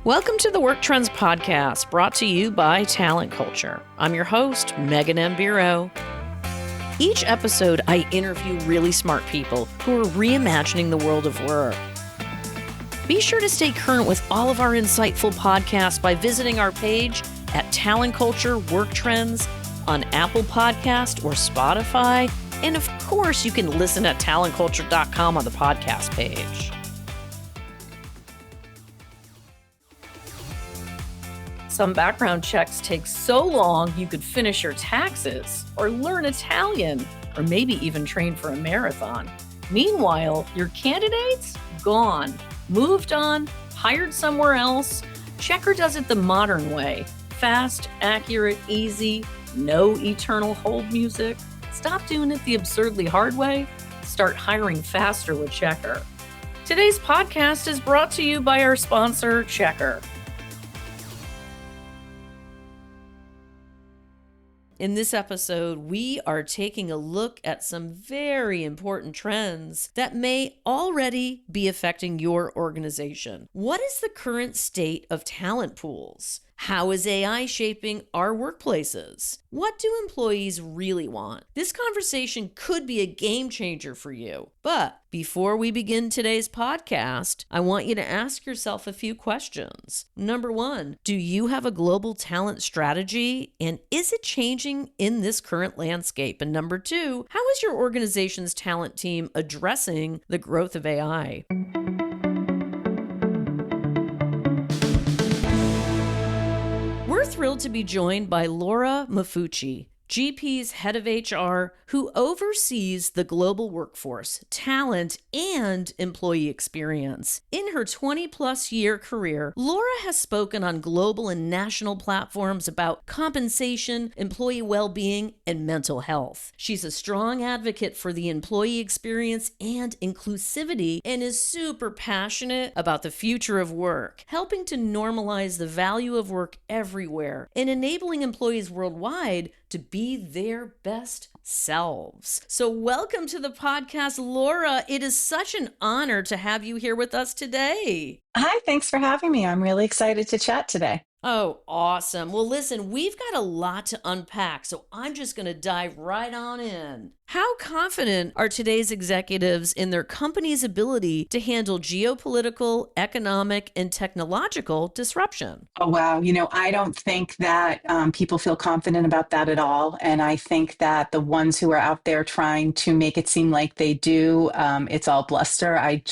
Welcome to the Work Trends Podcast, brought to you by Talent Culture. I'm your host, Megan M. Bureau. Each episode, I interview really smart people who are reimagining the world of work. Be sure to stay current with all of our insightful podcasts by visiting our page at Talent Culture Work Trends on Apple Podcast or Spotify. And of course, you can listen at talentculture.com on the podcast page. Some background checks take so long you could finish your taxes, or learn Italian, or maybe even train for a marathon. Meanwhile, your candidate's gone, moved on, hired somewhere else. Checker does it the modern way. Fast, accurate, easy, no eternal hold music. Stop doing it the absurdly hard way. Start hiring faster with Checker. Today's podcast is brought to you by our sponsor, Checker. In this episode, we are taking a look at some very important trends that may already be affecting your organization. What is the current state of talent pools? How is AI shaping our workplaces? What do employees really want? This conversation could be a game changer for you. But before we begin today's podcast, I want you to ask yourself a few questions. Number one, do you have a global talent strategy? And is it changing in this current landscape? And number two, how is your organization's talent team addressing the growth of AI? We're thrilled to be joined by Laura Mafucci, GP's head of HR, who oversees the global workforce, talent, and employee experience. In her 20-plus year career, Laura has spoken on global and national platforms about compensation, employee well-being, and mental health. She's a strong advocate for the employee experience and inclusivity and is super passionate about the future of work, helping to normalize the value of work everywhere and enabling employees worldwide to be their best selves. So welcome to the podcast, Laura. It is such an honor to have you here with us today. Hi, thanks for having me. I'm really excited to chat today. Oh, awesome. Well, listen, we've got a lot to unpack, so I'm just going to dive right on in. How confident are today's executives in their company's ability to handle geopolitical, economic, and technological disruption? Oh, wow. I don't think that people feel confident about that at all. And I think that the ones who are out there trying to make it seem like they do, it's all bluster. I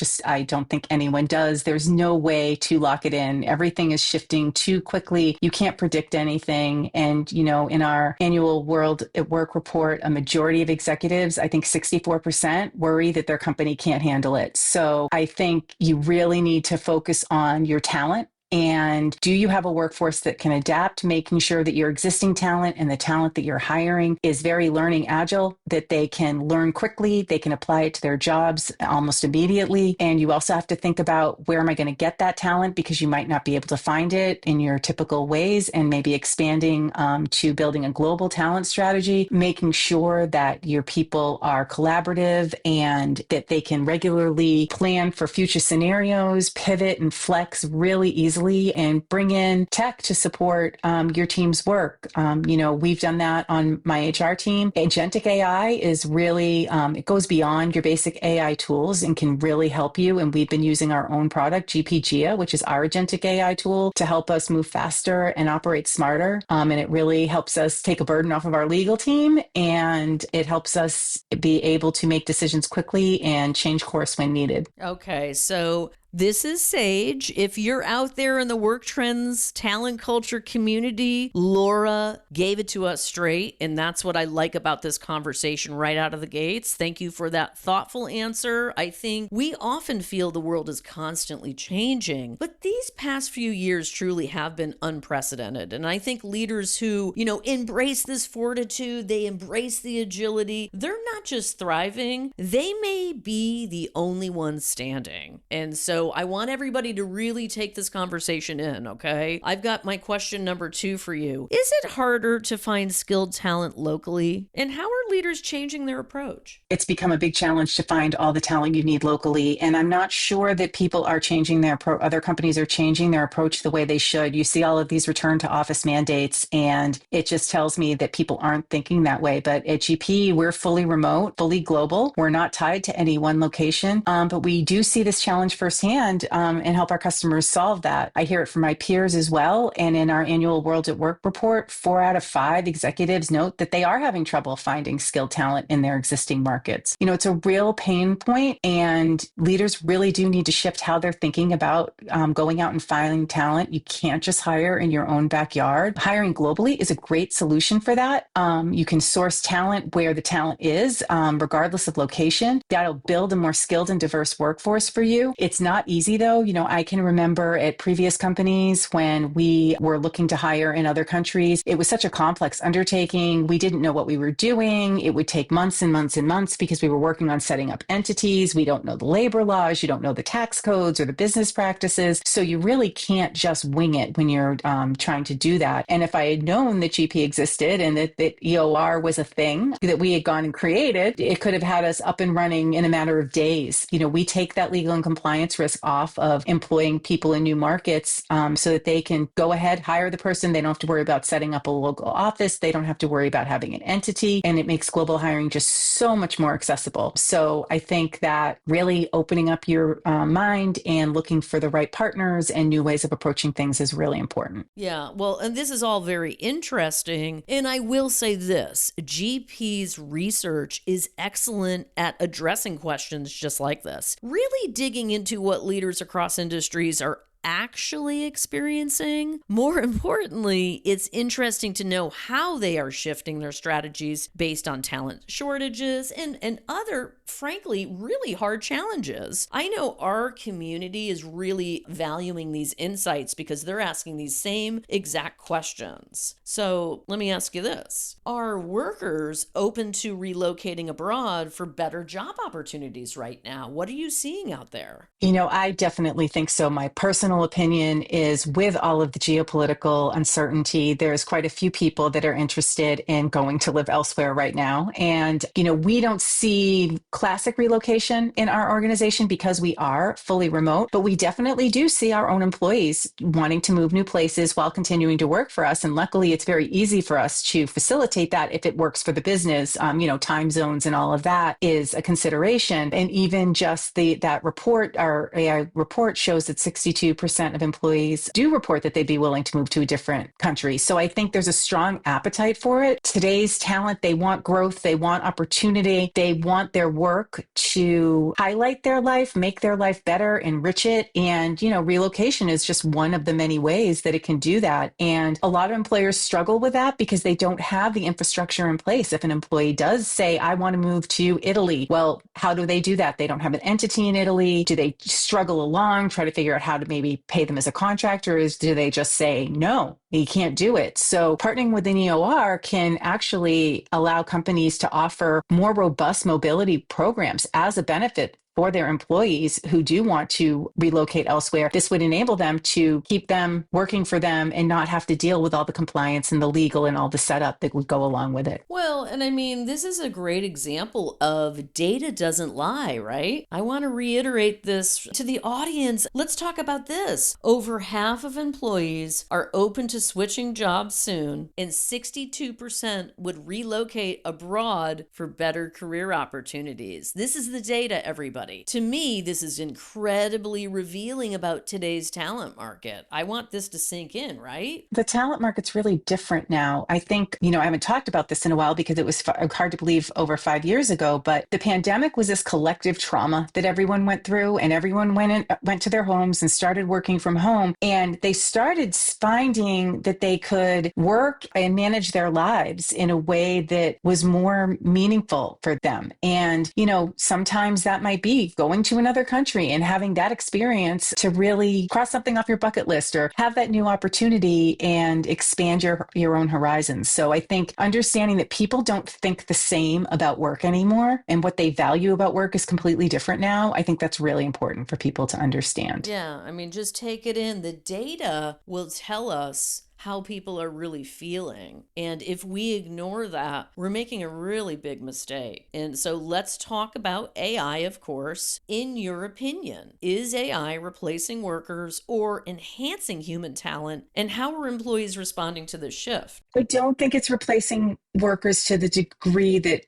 don't think anyone does. There's no way to lock it in. Everything is shifting too quickly. You can't predict anything. And, in our annual World at Work report, a majority of executives, I think 64% worry that their company can't handle it. So I think you really need to focus on your talent. And do you have a workforce that can adapt, making sure that your existing talent and the talent that you're hiring is very learning agile, that they can learn quickly, they can apply it to their jobs almost immediately. And you also have to think about, where am I going to get that talent? Because you might not be able to find it in your typical ways, and maybe expanding to building a global talent strategy, making sure that your people are collaborative and that they can regularly plan for future scenarios, pivot and flex really easily, and bring in tech to support your team's work. We've done that on my HR team. Agentic AI is really, it goes beyond your basic AI tools and can really help you. And we've been using our own product, GPGIA, which is our agentic AI tool, to help us move faster and operate smarter. And it really helps us take a burden off of our legal team, and it helps us be able to make decisions quickly and change course when needed. Okay, so this is Sage. If you're out there in the work trends, talent culture community, Laura gave it to us straight. And that's what I like about this conversation right out of the gates. Thank you for that thoughtful answer. I think we often feel the world is constantly changing, but these past few years truly have been unprecedented. And I think leaders who, embrace this fortitude, they embrace the agility, they're not just thriving, they may be the only ones standing. And so So I want everybody to really take this conversation in, okay? I've got my question number 2 for you. Is it harder to find skilled talent locally? And how are leaders changing their approach? It's become a big challenge to find all the talent you need locally. And I'm not sure that people are changing other companies are changing their approach the way they should. You see all of these return to office mandates, and it just tells me that people aren't thinking that way. But at GP, we're fully remote, fully global. We're not tied to any one location, but we do see this challenge firsthand and help our customers solve that. I hear it from my peers as well. And in our annual World at Work report, 4 out of 5 executives note that they are having trouble finding skilled talent in their existing markets. It's a real pain point, and leaders really do need to shift how they're thinking about going out and finding talent. You can't just hire in your own backyard. Hiring globally is a great solution for that. You can source talent where the talent is, regardless of location. That'll build a more skilled and diverse workforce for you. It's not easy, though. I can remember at previous companies when we were looking to hire in other countries, it was such a complex undertaking. We didn't know what we were doing. It would take months and months and months because we were working on setting up entities. We don't know the labor laws. You don't know the tax codes or the business practices. So you really can't just wing it when you're trying to do that. And if I had known that GP existed and that EOR was a thing that we had gone and created, it could have had us up and running in a matter of days. We take that legal and compliance risk off of employing people in new markets so that they can go ahead, hire the person. They don't have to worry about setting up a local office. They don't have to worry about having an entity. And it makes global hiring just so much more accessible. So I think that really opening up your mind and looking for the right partners and new ways of approaching things is really important. Yeah, well, and this is all very interesting. And I will say this, GP's research is excellent at addressing questions just like this, really digging into what leaders across industries are actually experiencing. More importantly, it's interesting to know how they are shifting their strategies based on talent shortages and other, frankly, really hard challenges. I know our community is really valuing these insights because they're asking these same exact questions. So let me ask you this. Are workers open to relocating abroad for better job opportunities right now? What are you seeing out there? I definitely think so. My personal opinion is with all of the geopolitical uncertainty, there's quite a few people that are interested in going to live elsewhere right now. And, we don't see classic relocation in our organization because we are fully remote, but we definitely do see our own employees wanting to move new places while continuing to work for us. And luckily, it's very easy for us to facilitate that if it works for the business. Time zones and all of that is a consideration. And even just that report, our AI report shows that 62% of employees do report that they'd be willing to move to a different country. So I think there's a strong appetite for it. Today's talent, they want growth, they want opportunity, they want their work to highlight their life, make their life better, enrich it. And, relocation is just one of the many ways that it can do that. And a lot of employers struggle with that because they don't have the infrastructure in place. If an employee does say, I want to move to Italy, well, how do they do that? They don't have an entity in Italy. Do they struggle along, try to figure out how to maybe pay them as a contractor? Or do they just say, no, you can't do it? So partnering with an EOR can actually allow companies to offer more robust mobility programs as a benefit for their employees who do want to relocate elsewhere. This would enable them to keep them working for them and not have to deal with all the compliance and the legal and all the setup that would go along with it. Well, and I mean, this is a great example of data doesn't lie, right? I want to reiterate this to the audience. Let's talk about this. Over half of employees are open to switching jobs soon, and 62% would relocate abroad for better career opportunities. This is the data, everybody. To me, this is incredibly revealing about today's talent market. I want this to sink in, right? The talent market's really different now. I think, I haven't talked about this in a while because it was hard to believe over 5 years ago, but the pandemic was this collective trauma that everyone went through, and everyone went to their homes and started working from home. And they started finding that they could work and manage their lives in a way that was more meaningful for them. And, sometimes that might be be going to another country and having that experience to really cross something off your bucket list or have that new opportunity and expand your own horizons. So I think understanding that people don't think the same about work anymore and what they value about work is completely different now. I think that's really important for people to understand. Yeah, I mean, just take it in. The data will tell us how people are really feeling. And if we ignore that, we're making a really big mistake. And so let's talk about AI, of course. In your opinion, is AI replacing workers or enhancing human talent? And how are employees responding to this shift? I don't think it's replacing workers to the degree that,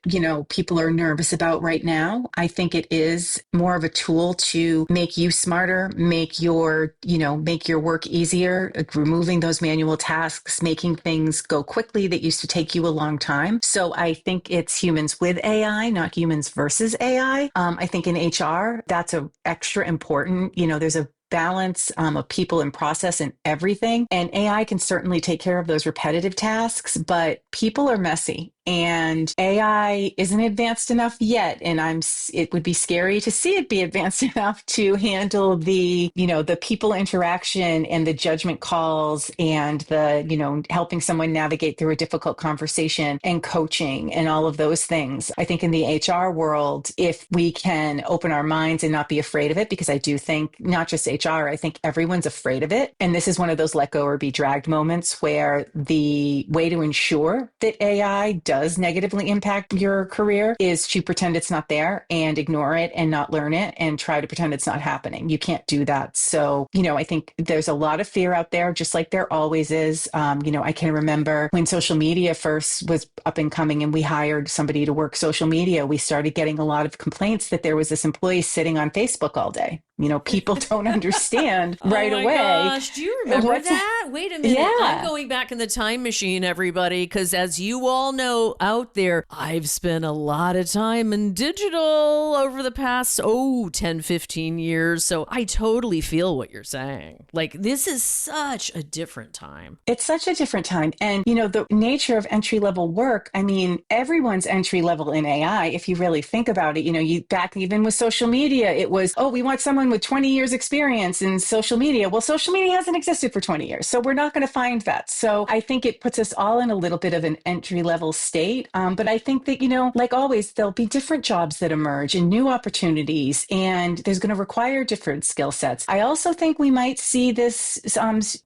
people are nervous about right now. I think it is more of a tool to make you smarter, make your work easier, removing those manual tasks, making things go quickly that used to take you a long time. So I think it's humans with AI, not humans versus AI. I think in HR, that's a extra important, there's a balance of people and process and everything. And AI can certainly take care of those repetitive tasks, but people are messy and AI isn't advanced enough yet. And it would be scary to see it be advanced enough to handle the people interaction and the judgment calls and helping someone navigate through a difficult conversation and coaching and all of those things. I think in the HR world, if we can open our minds and not be afraid of it, because I do think not just HR, I think everyone's afraid of it. And this is one of those let go or be dragged moments where the way to ensure that AI does negatively impact your career is to pretend it's not there and ignore it and not learn it and try to pretend it's not happening. You can't do that. So, I think there's a lot of fear out there, just like there always is. I can remember when social media first was up and coming and we hired somebody to work social media, we started getting a lot of complaints that there was this employee sitting on Facebook all day. People don't understand right away. Oh my gosh, do you remember that? Wait a minute. Yeah. I'm going back in the time machine, everybody, because as you all know out there, I've spent a lot of time in digital over the past, 10, 15 years. So I totally feel what you're saying. Like, this is such a different time. It's such a different time. And, the nature of entry level work, I mean, everyone's entry level in AI, if you really think about it, you back even with social media, it was, we want someone with 20 years experience in social media. Well, social media hasn't existed for 20 years, so we're not going to find that. So I think it puts us all in a little bit of an entry level state. But I think that, like always, there'll be different jobs that emerge and new opportunities, and there's going to require different skill sets. I also think we might see this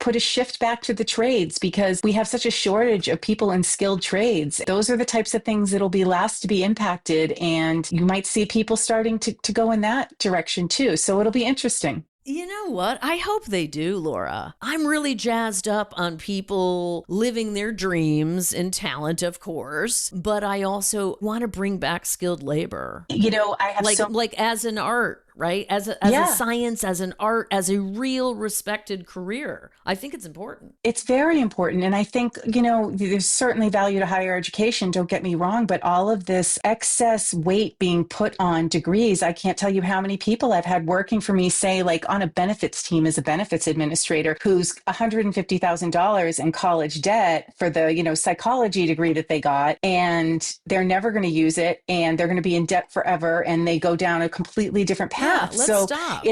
put a shift back to the trades because we have such a shortage of people in skilled trades. Those are the types of things that'll be last to be impacted, and you might see people starting to go in that direction too. So it'll be interesting. You know what? I hope they do, Laura. I'm really jazzed up on people living their dreams and talent, of course, but I also want to bring back skilled labor. I have like as an art, right? As a science, as an art, as a real respected career. I think it's important. It's very important. And I think, there's certainly value to higher education, don't get me wrong, but all of this excess weight being put on degrees, I can't tell you how many people I've had working for me say, like on a benefits team as a benefits administrator who's $150,000 in college debt for the, psychology degree that they got, and they're never going to use it and they're going to be in debt forever and they go down a completely different path. Yeah, let's stop.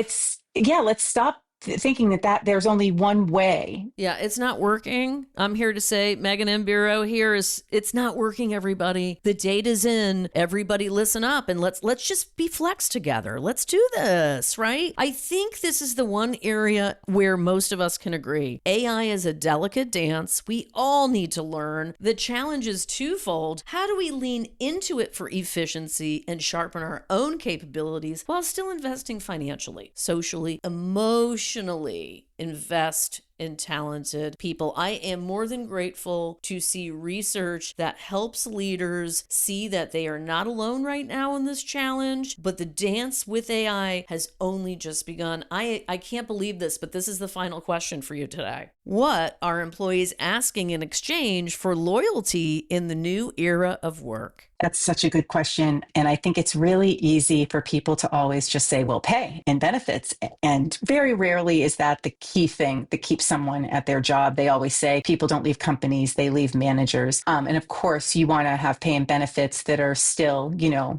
Let's stop thinking that there's only one way. Yeah, it's not working. I'm here to say, Megan M. Bureau here it's not working, everybody. The data's in. Everybody listen up and let's just be flex together. Let's do this, right? I think this is the one area where most of us can agree. AI is a delicate dance. We all need to learn. The challenge is twofold. How do we lean into it for efficiency and sharpen our own capabilities while still investing financially, socially, emotionally? Invest in talented people. I am more than grateful to see research that helps leaders see that they are not alone right now in this challenge, but the dance with AI has only just begun. I can't believe this, but this is the final question for you today. What are employees asking in exchange for loyalty in the new era of work? That's such a good question. And I think it's really easy for people to always just say, well, pay and benefits. And very rarely is that the key thing that keeps someone at their job. They always say people don't leave companies, they leave managers. And of course, you want to have pay and benefits that are still,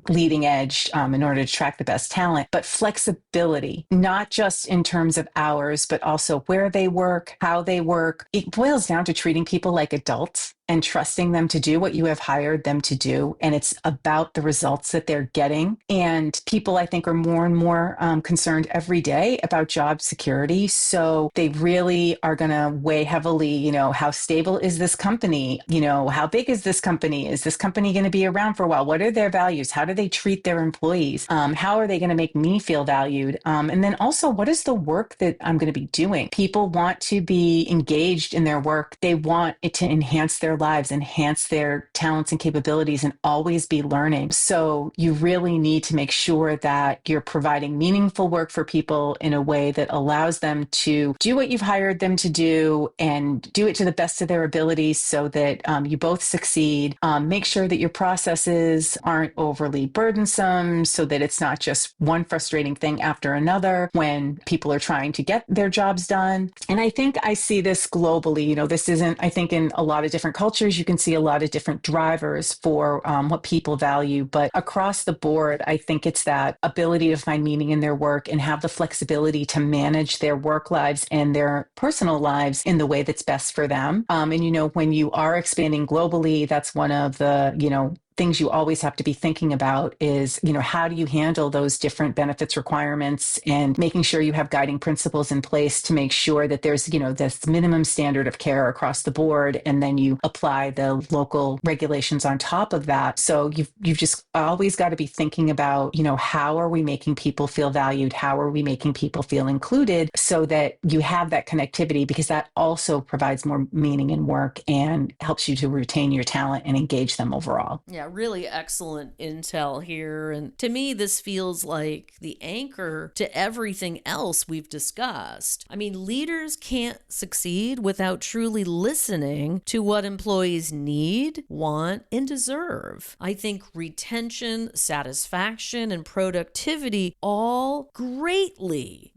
leading edge in order to attract the best talent. But flexibility, not just in terms of hours, but also where they work, how they work. It boils down to treating people like adults and trusting them to do what you have hired them to do. And it's about the results that they're getting. And people, I think, are more and more concerned every day about job security. So they really are going to weigh heavily, how stable is this company? How big is this company? Is this company going to be around for a while? What are their values? How do they treat their employees? How are they going to make me feel valued? And then also, what is the work that I'm going to be doing? People want to be engaged in their work. They want it to enhance their lives, enhance their talents and capabilities, and always be learning. So you really need to make sure that you're providing meaningful work for people in a way that allows them to do what you've hired them to do and do it to the best of their abilities so that you both succeed. Make sure that your processes aren't overly burdensome so that it's not just one frustrating thing after another when people are trying to get their jobs done. And I think I see this globally. This isn't, I think in a lot of different cultures, you can see a lot of different drivers for what people value. But across the board, I think it's that ability to find meaning in their work and have the flexibility to manage their work lives and their personal lives in the way that's best for them. When you are expanding globally, that's one of the, things you always have to be thinking about is, how do you handle those different benefits requirements and making sure you have guiding principles in place to make sure that there's, this minimum standard of care across the board. And then you apply the local regulations on top of that. So you've just always got to be thinking about, how are we making people feel valued? How are we making people feel included so that you have that connectivity, because that also provides more meaning in work and helps you to retain your talent and engage them overall. Yeah, really excellent intel here. And to me, this feels like the anchor to everything else we've discussed. I mean, leaders can't succeed without truly listening to what employees need, want, and deserve. I think retention, satisfaction, and productivity all greatly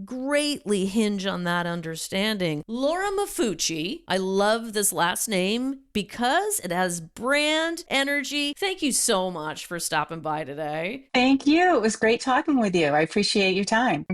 hinge on that understanding. Laura Mafucci, I love this last name because it has brand energy. Thank you so much for stopping by today. Thank you. It was great talking with you. I appreciate your time.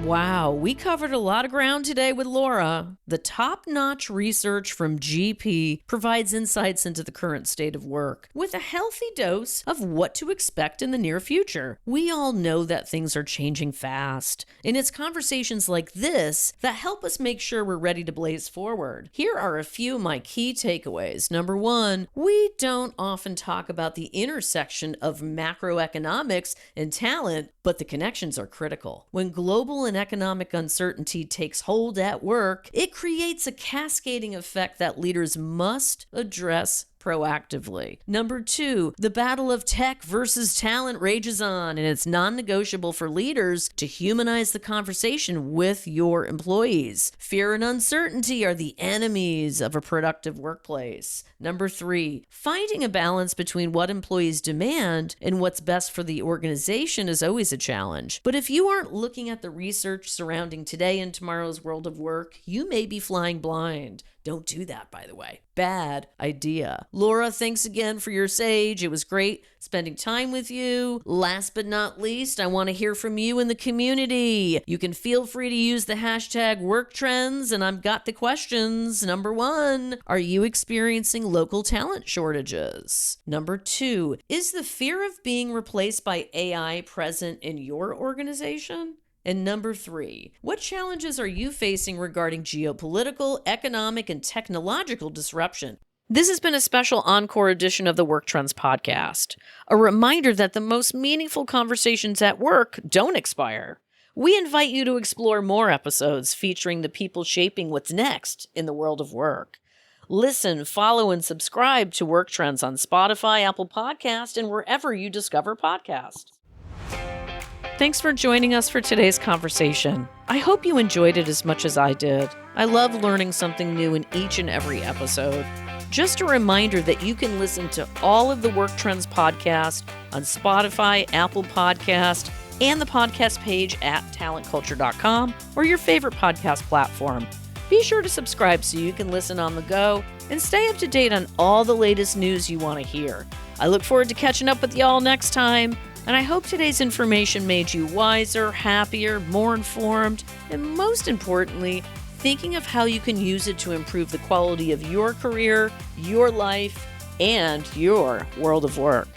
Wow, we covered a lot of ground today with Laura. The top-notch research from GP provides insights into the current state of work, with a healthy dose of what to expect in the near future. We all know that things are changing fast, and it's conversations like this that help us make sure we're ready to blaze forward. Here are a few of my key takeaways. Number one, we don't often talk about the intersection of macroeconomics and talent, but the connections are critical. When global and economic uncertainty takes hold at work, it creates a cascading effect that leaders must address proactively. Number two, the battle of tech versus talent rages on, and it's non-negotiable for leaders to humanize the conversation with your employees. Fear and uncertainty are the enemies of a productive workplace. Number three, finding a balance between what employees demand and what's best for the organization is always a challenge. But if you aren't looking at the research surrounding today and tomorrow's world of work, you may be flying blind. Don't do that, by the way. Bad idea. Laura, thanks again for your sage. It was great spending time with you. Last but not least, I want to hear from you in the community. You can feel free to use the hashtag #WorkTrends, and I've got the questions. Number one, are you experiencing local talent shortages? Number two, is the fear of being replaced by AI present in your organization? And number three, what challenges are you facing regarding geopolitical, economic, and technological disruption? This has been a special encore edition of the Work Trends podcast. A reminder that the most meaningful conversations at work don't expire. We invite you to explore more episodes featuring the people shaping what's next in the world of work. Listen, follow, and subscribe to Work Trends on Spotify, Apple Podcast, and wherever you discover podcasts. Thanks for joining us for today's conversation. I hope you enjoyed it as much as I did. I love learning something new in each and every episode. Just a reminder that you can listen to all of the Work Trends podcast on Spotify, Apple Podcast, and the podcast page at talentculture.com or your favorite podcast platform. Be sure to subscribe so you can listen on the go and stay up to date on all the latest news you want to hear. I look forward to catching up with y'all next time, and I hope today's information made you wiser, happier, more informed, and most importantly, thinking of how you can use it to improve the quality of your career, your life, and your world of work.